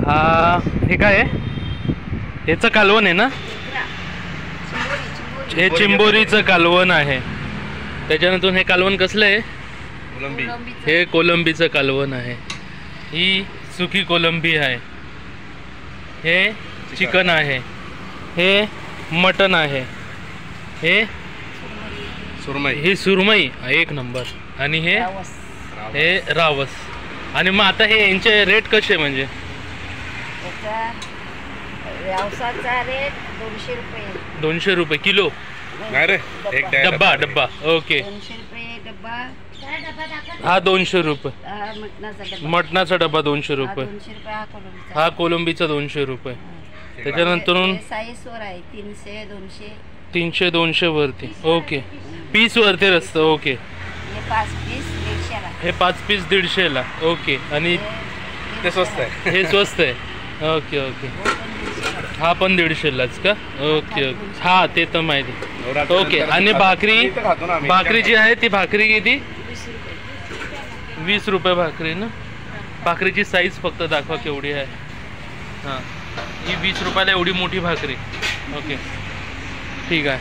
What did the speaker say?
हा हे काय आहे? याचं कालवण आहे ना? हे चिंबोरीचं कालवण आहे. त्याच्यानंतर हे कालवण कसलं आहे? हे कोलंबीचं कालवण आहे. ही सुकी कोलंबी आहे. हे चिकन आहे. हे मटन आहे. हे सुरमई. ही सुरमई एक नंबर. आणि हे रावस. आणि मग आता हे यांचे रेट कसे म्हणजे? व्यवसायाचा रेट 200 रुपये. 200 रुपये किलो? नाही रे, एक डब्बा. ओके. 200 रुपये डब्बा. हा 200 रुपये. मटणाचा डब्बा. मटणाचा डब्बा 200 रुपये. 200 रुपये हा कोलंबीचा 200 रुपये. त्याच्यानंतर साईजवर आहे 300 200. 300 200 वरती. ओके. पीस वरती असतं. ओके. हे 5 पीस 150 ला. हे 5 पीस 150 ला. ओके. आणि ते स्वस्त आहे. हे स्वस्त आहे. Okay okay. हा पण 150 लाच का? Okay okay. हा ते तर माहिती. ओके. आणि भाकरी जी आहे ती भाकरी किती? 20 रुपये भाकरी ना? भाकरीची साईज फक्त दाखवा केवढी आहे. हां ही 20 रुपयाला एवढी मोठी भाकरी. ओके ठीक आहे.